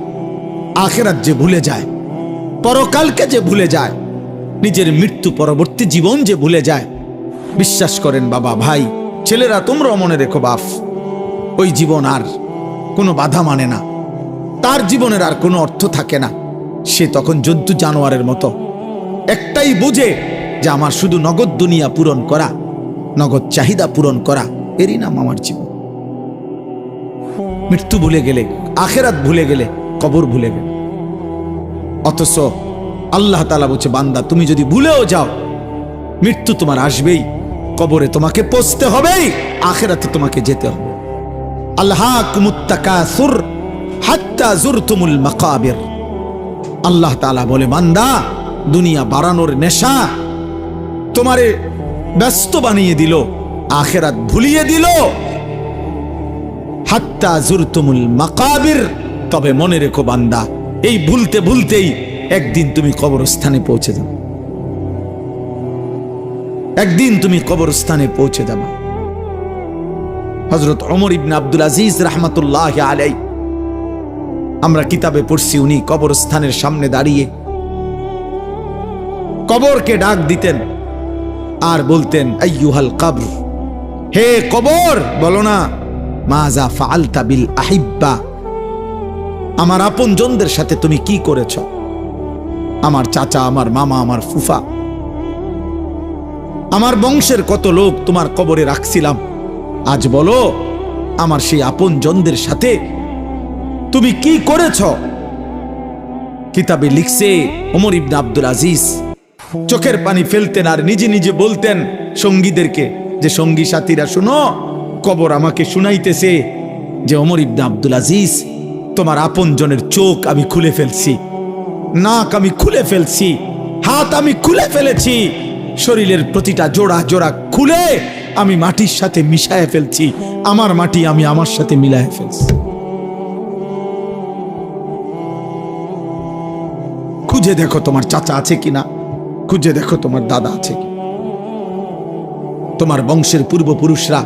আখিরাত যে ভুলে যায়, পরকালকে যে ভুলে যায়, নিজের মৃত্যু পরবর্তী জীবন যে ভুলে যায়, বিশ্বাস করেন বাবা, ভাই, ছেলেরা, তোমরাও মনে রেখো বাপ, ওই জীবন আর কোনো বাধা মানে না, তার জীবনের আর কোনো অর্থ থাকে না। সে তখন জন্তু জানোয়ারের মতো, একটাই বুঝে যে আমার শুধু নগদ দুনিয়া পূরণ করা, নগদ চাহিদা পূরণ করা, এরই নাম আমার জীবন। মৃত্যু ভুলে গেলে, আখিরাত ভুলে গেলে, কবর ভুলে গেলে। অথচ আল্লাহ তাআলা বলছে, বান্দা তুমি যদি ভুলেও যাও, মৃত্যু তোমার আসবেই, কবরে তোমাকে পৌঁছতে হবেই, আখিরাতে তোমাকে যেতে হবে। আল্লাহাকুমুত তাকাসুর হাত্তা যুরতুমুল মাকাবির। আল্লাহ তাআলা বলে, বান্দা, দুনিয়া বাড়ানোর নেশা তোমারে ব্যস্ত বানিয়ে দিল, আখিরাত ভুলিয়ে দিল। হাত্তা যুরতুমুল মাকাবির। তবে মনে রেখো বান্দা, এই ভুলতে ভুলতেই একদিন তুমি কবরস্থানে পৌঁছে যাবে, একদিন তুমি কবরস্থানে পৌঁছে যাবে। হযরত ওমর ইবনে আব্দুল আজিজ রাহমাতুল্লাহি আলাইহি, আমরা কিতাবে পড়ছি, উনি কবরস্থানের সামনে দাঁড়িয়ে কবরকে ডাক দিতেন আর বলতেন, আইয়ুহাল কবর, হে কবর, বলো না মাযা ফাআলতা বিল আহিব্বা, আমার আপনজনদের সাথে তুমি কি করেছ? আমার চাচা, আমার মামা, আমার ফুফা, আমার বংশের কত লোক তোমার কবরে রাখছিলাম, আজ বলো আমার সেই আপনজনদের সাথে তুমি কি করেছ? কিতাবে লিখছে, ওমর ইবনে আব্দুল আজিজ চোখের পানি ফেলতেন আর নিজে নিজে বলতেন সঙ্গীদেরকে, যে সঙ্গী সাথীরা শুনো, কবর আমাকে শুনাইতেছে যে ওমর ইবনে আব্দুল আজিজ, তোমার আপনজনের চোখ আমি খুলে ফেলছি, নাক আমি খুলে ফেলছি, হাত আমি খুলে ফেলেছি, শরীরের প্রতিটা জোড়া জোড়া খুলে আমি মাটির সাথে মিশায় ফেলছি, আমার মাটি আমি আমার সাথে মিলায় ফেলছি। খুঁজে দেখো তোমার চাচা আছে কিনা, খুঁজে দেখো তোমার দাদা আছে কি, তোমার বংশের পূর্বপুরুষরা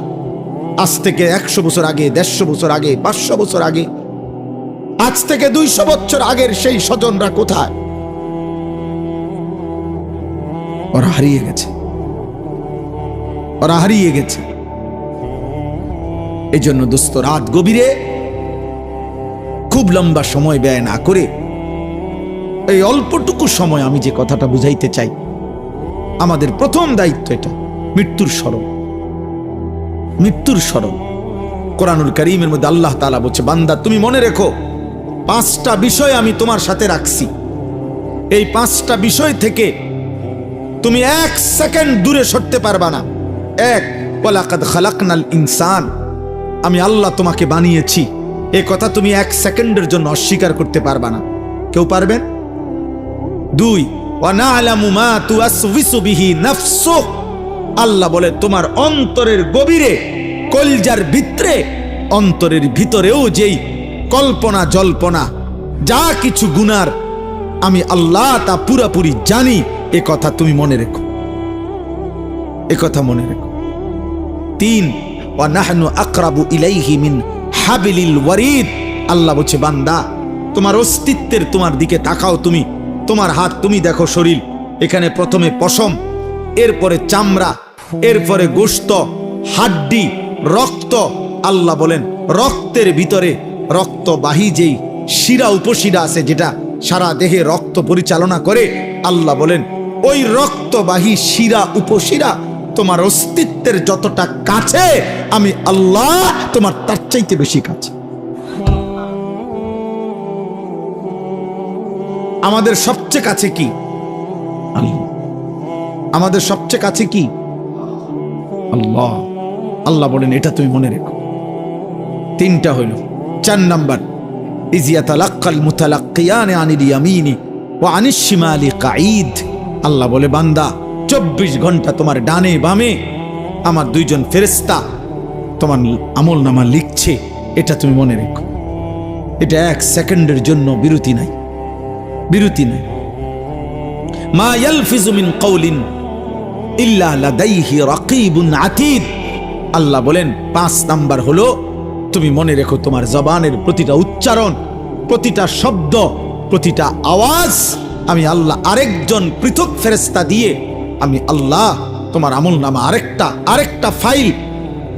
আজ থেকে 100 বছর আগে, 150 বছর আগে, 500 বছর আগে, আজ থেকে 200 বছর আগের সেই স্বজনরা কোথায়? ওরা হারিয়ে গেছে, ওরা হারিয়ে গেছে। এই জন্য দোস্ত, রাত গভীরে খুব লম্বা সময় ব্যয় না করে এই অল্পটুকু সময় আমি যে কথাটা বুঝাইতে চাই, আমাদের প্রথম দায়িত্ব এটা, মৃত্যুর স্মরণ, মৃত্যুর স্মরণ। কোরআনুল কারীমের মধ্যে আল্লাহ তাআলা বলছে, বান্দা তুমি মনে রেখো 5টা বিষয় আমি তোমার সাথে রাখছি, এই 5টা বিষয় থেকে তুমি এক সেকেন্ড দূরে সরতে পারবা না। এক, ওয়ালাকাদ খালাকনাল ইনসান, আমি আল্লাহ তোমাকে বানিয়েছি, এ কথা তুমি এক সেকেন্ডের জন্য অস্বীকার করতে পারবা না। কেউ পারবেন? দুই, ওয়া না'লামু মা তুওয়াসওয়িসু বিহি নাফসুক, আল্লাহ বলে তোমার অন্তরের গভীরে, কলজার ভিতরে, অন্তরের ভিতরেও যেই কল্পনা জল্পনা যা কিছু গুনার, আমি আল্লাহ তা পুরাপুরি জানি। এ কথা তুমি মনে রেখো, এ কথা মনে রেখো। তিন, ওয়া নাহনু আকরাবু ইলাইহি মিন হাবিলিল ওয়ারিদ, আল্লাহ বলছে বান্দা তোমার অস্তিত্বের, তোমার দিকে তাকাও, তুমি তোমার হাত, তুমি দেখো শরীর, এখানে প্রথমে পশম, এরপরে চামড়া, এরপরে গোশত, হাড্ডি, রক্ত। আল্লাহ বলেন রক্তের ভিতরে রক্তবাহী যেই শিরা উপশিরা আছে, যেটা সারা দেহে রক্ত পরিচালনা করে, আল্লাহ বলেন ওই রক্তবাহী শিরা উপশিরা তোমার অস্তিত্বের যতটা কাছে, আমি আল্লাহ তোমার তার চাইতে বেশি কাছে। আমাদের সবচেয়ে কাছে কি? আল্লাহ। আমাদের সবচেয়ে কাছে কি? আল্লাহ। আল্লাহ বলেন এটা তুমি মনে রেখো। তিনটা হইল। 4 নাম্বার, ইয ইয়াতালাক্কাল মুতালাক্কিয়ানি আনিল ইয়ামিনি ওয়া আনিশ শিমালি কাঈদ, আল্লাহ বলে বান্দা 24 ঘন্টা তোমার ডানে বামে আমার দুইজন ফেরেশতা তোমার আমলনামা লিখছে, এটা তুমি মনে রেখো। এটা এক সেকেন্ডের জন্য বিরতি নাই, বিরতি নাই। মা ইয়ালফিজু মিন কওলিন ইল্লা লাদাইহি রাকিবুন আতীদ, আল্লাহ বলেন 5 নাম্বার হলো তুমি মনে রেখো তোমার জবানের প্রতিটা উচ্চারণ, প্রতিটা শব্দ, প্রতিটা আওয়াজ আমি আল্লাহ আরেকজন পৃথক ফেরেশতা দিয়ে আমি আল্লাহ তোমার আমলনামা আরেকটা ফাইল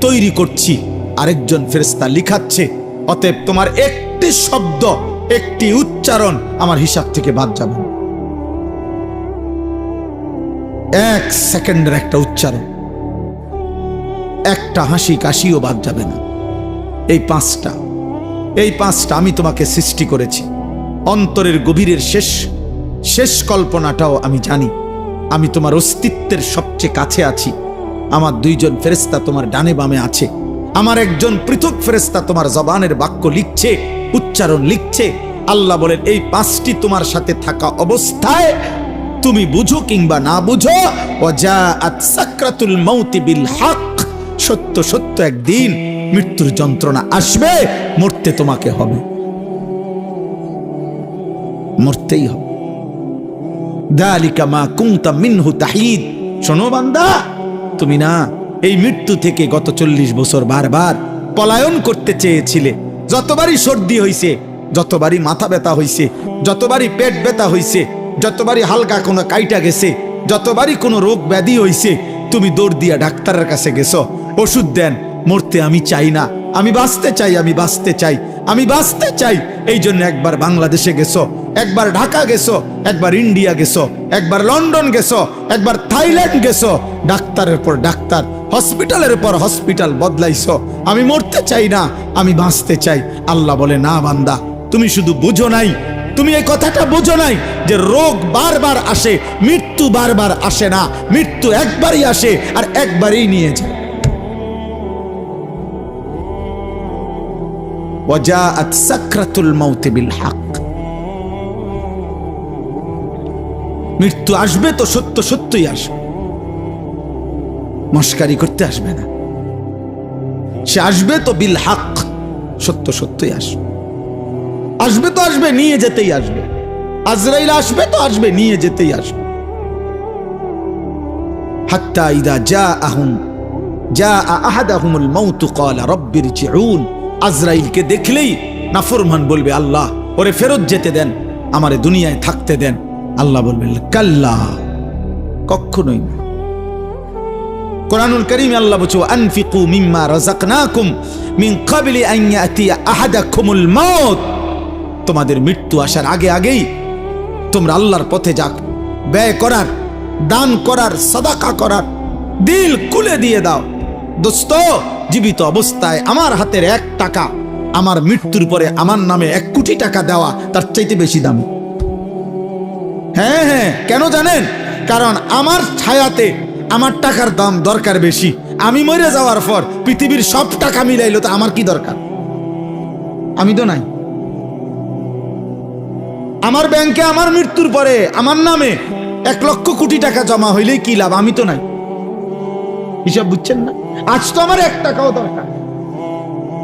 তৈরি করছি, আরেকজন ফেরেশতা লিখাচ্ছে। অতএব তোমার একটি শব্দ, একটি উচ্চারণ আমার হিসাব থেকে বাদ যাবে না। 1 সেকেন্ডের একটা উচ্চারণ, একটা হাসি কাশিও বাদ যাবে না। এই পাঁচটা আমি তোমাকে সৃষ্টি করেছি। অন্তরের গভীরের শেষ কল্পনাটাও আমি জানি। আমি তোমার অস্তিত্বের সবচেয়ে কাছে আছি। আমার দুইজন ফেরেশতা তোমার ডানে বামে আছে। আমার একজন পৃথক ফেরেশতা তোমার জবানের বাক্য লিখছে, উচ্চারণ লিখছে। আল্লাহ বলেন এই 5টি তোমার সাথে থাকা অবস্থায় তুমি বুঝো কিংবা না বুঝো, ওয়াজাআত সাকরাতুল মাউতি বিল হক, সত্য সত্য একদিন মৃত্যুর যন্ত্রণা আসবে, মরতে তোমাকে হবে, মরতেই হবে। যালিকা মা কুনতা মিনহু তাহিদ, শোনো বান্দা, তুমি না এই মৃত্যু থেকে গত 40 বছর বারবার পলায়ন করতে চেয়েছিলে। যতবারই সর্দি হইছে, যতবারই মাথা ব্যথা হইছে, যতবারই পেট ব্যথা হইছে, যতবারই হালকা কোনো কাইটা গেছে, যতবারই কোনো রোগ ব্যাধি হইছে, তুমি দৌড় দিয়া ডাক্তারের কাছে গেছো, ওষুধ দেন। মরতে আমি চাই না, আমি বাঁচতে চাই, আমি বাঁচতে চাই, আমি বাঁচতে চাই। এই জন্য একবার বাংলাদেশে গেছো, একবার ঢাকা গেছো, একবার ইন্ডিয়া গেছো, একবার লন্ডন গেছো, একবার থাইল্যান্ড গেছো, ডাক্তারের পর ডাক্তার, হসপিটালের পর হসপিটাল বদলাইছো। আমি মরতে চাই না, আমি বাঁচতে চাই। আল্লাহ বলে না বান্দা, তুমি শুধু বুঝো নাই, তুমি এই কথাটা বুঝো নাই যে রোগ বারবার আসে, মৃত্যু বারবার আসে না। মৃত্যু একবারই আসে আর একবারই নিয়ে যায়। ওয়াজাআত সাকরাতুল মাউতি বিল হক, মৃত্যু আসবে তো সত্য সত্যই আসবে, মস্কারি করতে আসবে না। সে আসবে তো বিল হক, সত্য সত্যই আসবে। আসবে তো আসবে, নিয়ে যেতেই আসবে। আজরাইল আসবে তো আসবে, নিয়ে যেতেই আসবে। হাত্তা ইদা জাআ আহাদাহুমুল মাউত ক্বালা রাব্বি ইরজিউন, আজরাইলকে দেখলেই নাফরমান বলবে আল্লাহ ওরে ফেরত যেতে দেন, আমারে দুনিয়ায় থাকতে দেন। আল্লাহ বলবেন কাল্লা, কখনোই না। কোরআনুল কারীমে আল্লাহ বলছে আনফিকু মিম্মা রাযাকনাকুম মিন ক্বাবলি আন ইয়াতিয়া আহাদাকুমুল মাউত, তোমাদের মৃত্যু আসার আগে আগেই তোমরা আল্লাহর পথে যাক ব্যয় করার, দান করার, সাদাকা করার, দিল খুলে দিয়ে দাও। দোস্ত, জীবিত অবস্থায় আমার হাতের 1 টাকা, আমার মৃত্যুর পরে আমার নামে 1 কোটি টাকা দেওয়া তার চাইতে বেশি দামি। হ্যাঁ, কেন জানেন? কারণ আমার ছায়াতে আমার টাকার দাম দরকার বেশি। আমি মরে যাওয়ার পর পৃথিবীর সব টাকা মিলাইলো তো আমার কি দরকার? আমি তো নাই। আমার ব্যাংকে আমার মৃত্যুর পরে আমার নামে 1 লক্ষ কোটি টাকা জমা হইলেই কি লাভ? আমি তো নাই। হিসাব বুঝছেন না? আজ তো আমার 1 টাকাও দরকার,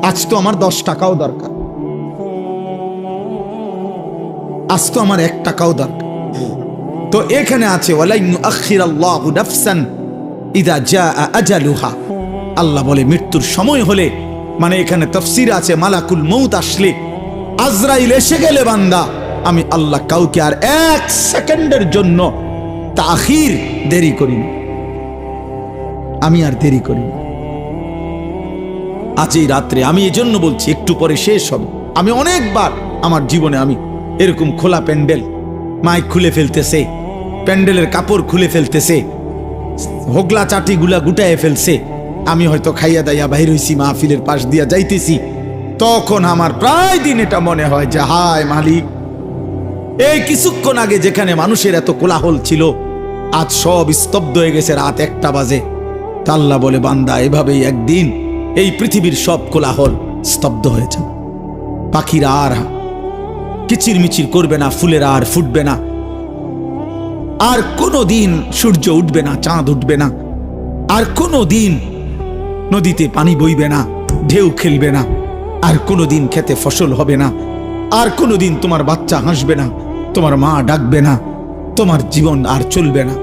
আজ তো আমার 10 টাকাও দরকার, আজ তো আমার 1 টাকাও দরকার। তো এখানে আছে ওয়ালাই ইউআখিরাল্লাহু নাফসান ইযা জাআ আজালুহা। আল্লাহ বলে মৃত্যুর সময় হলে, মানে এখানে তাফসীর আছে মালাকুল মউত আসলে, আজরাইল এসে গেলে বান্দা, আমি আল্লাহ কাউকে আর 1 সেকেন্ডের জন্য তাখির দেরি করি না, আমি আর দেরি করি না। আজ এই রাত্রে আমি এই জন্য বলছি একটু পরে শেষ হবে। আমি অনেকবার আমার জীবনে আমি এরকম খোলা প্যান্ডেল, মাইক খুলে ফেলতেছে, প্যান্ডেলের কাপড় খুলে ফেলতেছে, হোগলা চাটি গুলা গুটায় ফেলছে, আমি হয়তো খাইয়া দাইয়া বাহির হইছি, মাহফিলের পাশ দিয়া যাইতেছি, তখন আমার প্রায় দিন এটা মনে হয় যে হায় মালিক, এই কিছুক্ষণ আগে যেখানে মানুষের এত কোলাহল ছিল আজ সব স্তব্ধ হয়ে গেছে, রাত 1টা বাজে। তা আল্লাহ বলে বান্দা এভাবেই একদিন এই পৃথিবীর সব কোলাহল স্তব্ধ হয়ে যাবে। পাখিরা আর কিচির মিচির করবে না, ফুলেরা আর ফুটবে না, আর কোনো দিন সূর্য উঠবে না, চাঁদ উঠবে না, আর কোনো দিন নদীতে পানি বইবে না, ঢেউ খেলবে না, আর কোনো দিন খেতে ফসল হবে না, আর কোনো দিন তোমার বাচ্চা হাসবে না, তোমার মা ডাকবে না, তোমার জীবন আর চলবে না।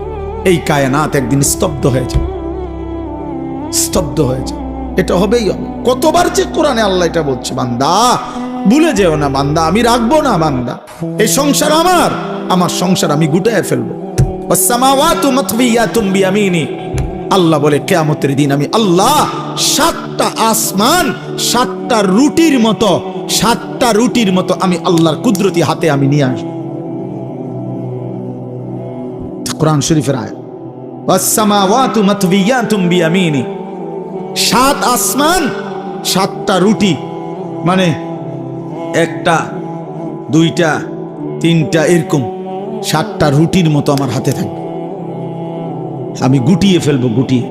এই কায়নাত একদিন স্তব্ধ হয়ে যাবে, স্তব্ধ হয়ে যাবে। এটা হবেই হবে। কতবার যে কোরআনে আল্লাহ এটা বলছে, বান্দা ভুলে যেও না, বান্দা আমি রাখবো না, বান্দা এই সংসার আমার, আমার সংসার আমি গুটায় ফেলবো। ওয়াসসামাওয়াতু মাতবিয়াতুম বিয়ামিনি। আল্লাহ বলে কিয়ামতের দিন আমি আল্লাহ 7টা আসমান 7টা রুটির মতো, 7টা রুটির মতো আমি আল্লাহর কুদরতি হাতে আমি নিয়ে আসবো। কোরআন শরীফের আয়াত, ওয়াসসামাওয়াতু মাতবিয়াতুম বিয়ামিনি। 7 আসমান 7টা রুটি, মানে 1টা 2টা 3টা এরকম 7টা রুটির মতো আমার হাতে থাকবে, আমি গুটিয়ে ফেলবো, গুটিয়ে।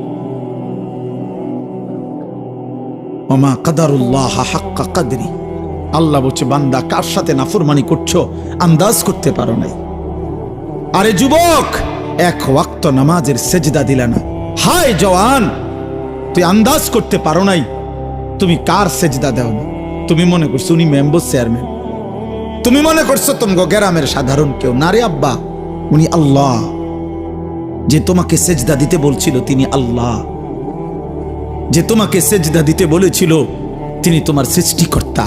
ওমা কাদারুল্লাহ হাক্কা কাদরি। আল্লাহ বলছে বান্দা কার সাথে নাফরমানি করছো আন্দাজ করতে পারো নাই। আরে যুবক, 1 ওয়াক্ত নামাজের সেজদা দিলা না। হায় জওয়ান, তুই আন্দাজ করতে পারো নাই তুমি কার সেজদা দাও না। তুমি মনে করছো উনি মেম্বার চেয়ারম্যান, তুমি মনে করছো তোমাকে গ্রামের সাধারণ কেউ না। রে আব্বা, উনি আল্লাহ। যে তোমাকে সেজদা দিতে বলছিল তিনি আল্লাহ, যে তোমাকে সেজদা দিতে বলেছিল তিনি তোমার সৃষ্টিকর্তা,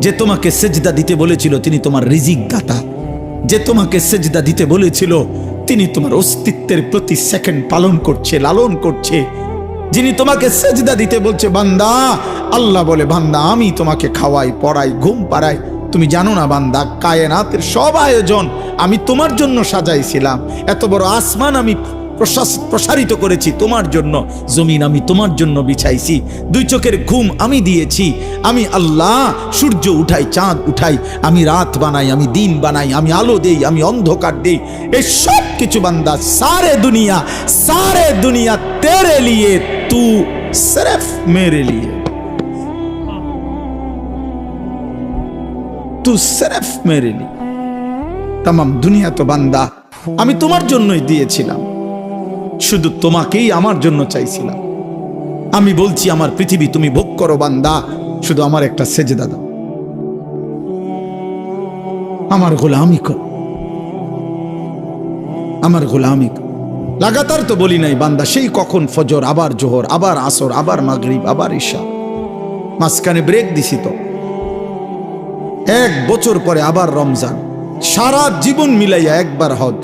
যে তোমাকে সেজদা দিতে বলেছিল তিনি তোমার রিজিক দাতা, যে তোমাকে সেজদা দিতে বলেছিল তিনি তোমার অস্তিত্বের প্রতি সেকেন্ড পালন করছে, লালন করছে, যিনি তোমাকে সেজদা দিতে বলছে বান্দা। আল্লাহ বলে বান্দা আমি তোমাকে খাওয়াই, পড়াই, ঘুম পাড়াই। তুমি জানো না বান্দা, কায়নাতের সব আয়োজন আমি তোমার জন্য সাজাইছিলাম। এত বড় আসমান আমি প্রসারিত করেছি তোমার জন্য, জমিন আমি তোমার জন্য বিছাইছি, 2 চোখের ঘুম আমি দিয়েছি। আমি আল্লাহ সূর্য উঠাই, চাঁদ উঠাই, আমি রাত বানাই, আমি দিন বানাই, আমি আলো দেই, আমি অন্ধকার দেই। এই সব কিছু বান্দা সারে দুনিয়া তেরে লিয়ে, তু সির্ফ মেরে লিয়ে, তু সির্ফ মেরে লিয়ে। তামাম দুনিয়া তো বান্দা আমি তোমার জন্যই দিয়েছিলাম, শুধু তোমাকেই আমার জন্য চাইছিলাম। আমি বলছি আমার পৃথিবী তুমি ভোগ করো বান্দা, শুধু আমার একটা সেজদা দাও, আমার গোলামি কর, আমার গোলামি কর। লাগাতার তো বলি নাই বান্দা, সেই কখন ফজর, আবার জোহর, আবার আসর, আবার মাগরিব, আবার ঈশা, মাঝখানে ব্রেক দিছি তো। 1 বছর পরে আবার রমজান, সারা জীবন মিলাইয়া একবার হজ,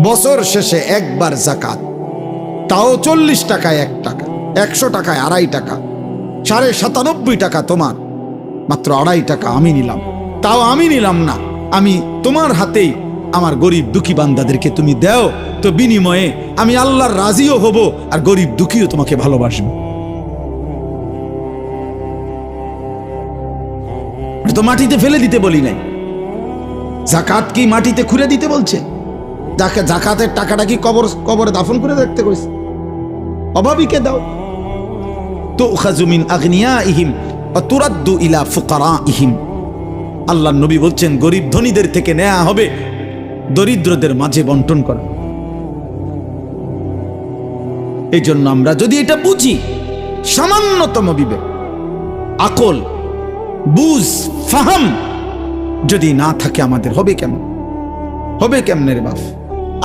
বছর শেষে একবার যাকাত, তাও 40 টাকায় 1 টাকা, 100 টাকায় 2.5 টাকা, 97.5 টাকা তোমার, মাত্র 2.5 টাকা আমি নিলাম। তাও আমি নিলাম না, আমি তোমার হাতেই আমার গরিব দুঃখী বান্দাদেরকে তুমি দাও, তো বিনিময়ে আমি আল্লাহর রাজিও হব, আর গরিব দুঃখীও তোমাকে ভালোবাসবে। তো মাটিতে ফেলে দিতে বলি নাই, যাকাত কি মাটিতে খুঁড়ে দিতে বলছে? যাকে জাকাতের টাকাটা কি কবরে দাফন করে রাখতে কইছে? অভাবীকে দাও। তুখাযু মিন আগনিয়াইহিম ওয়া তুরাদ্দু ইলা ফুকারাইহিম। আল্লাহর নবী বলছেন গরিব ধনীদের থেকে নেওয়া হবে, দরিদ্রদের মাঝে বন্টন করা। এই জন্য আমরা যদি এটা বুঝি, সামান্যতম বিবেক, আকল, বুঝ, ফাহাম যদি না থাকে আমাদের হবে কেমন? হবে কেমনে রে বাপ?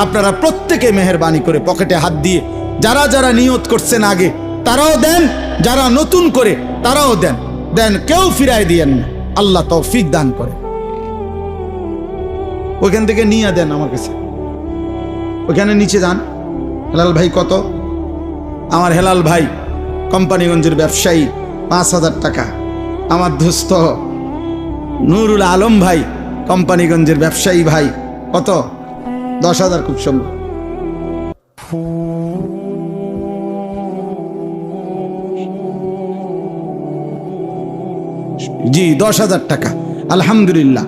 আপনারা প্রত্যেকে মেহেরবানি করে পকেটে হাত দিয়ে যারা যারা নিয়ত করছেন আগে তারাও দেন, যারা নতুন করে তারাও দেন। দেন, কেউ ফিরায় দিয়েন না। আল্লাহ তৌফিক দান করে। ওইখান থেকে নিয়ে দেন আমার কাছে। ওখানে নিচে যান। হেলাল ভাই কত? আমার হেলাল ভাই কোম্পানিগঞ্জের ব্যবসায়ী, 5,000 টাকা। আমার দোস্ত নুরুল আলম ভাই কোম্পানিগঞ্জের ব্যবসায়ী ভাই, কত? 10,000। খুব সুন্দর। জি, 10,000 টাকা। আলহামদুলিল্লাহ,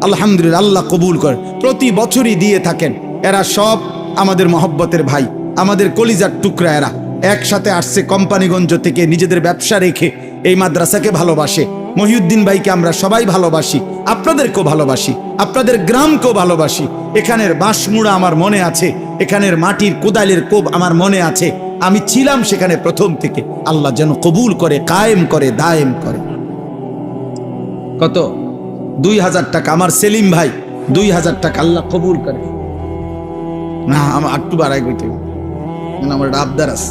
আলহামদুলিল্লাহ, আল্লাহ কবুল করে। প্রতি বছরই দিয়ে থাকেন। এরা সব আমাদের মহব্বতের ভাই, আমাদের কলিজার টুকরা। এরা একসাথে আসছে কোম্পানিগঞ্জ থেকে, নিজেদের ব্যবসা রেখে এই মাদ্রাসাকে ভালোবাসে। মহিউদ্দিন ভাইকে আমরা সবাই ভালোবাসি, আপনাদেরকেও ভালোবাসি, আপনাদের গ্রামকেও ভালোবাসি। এখানের বাঁশমুড়া আমার মনে আছে, এখানের মাটির কোদালের কোপ আমার মনে আছে। আমি ছিলাম সেখানে প্রথম থেকে। আল্লাহ যেন কবুল করে, কায়েম করে, দায়েম করে। কত? 2,000 টাকা। আমার সেলিম ভাই 2,000 টাকা। আল্লাহ কবুল করে। না, আমার একটু বাড়াই কইতে, আমার আবদার আছে।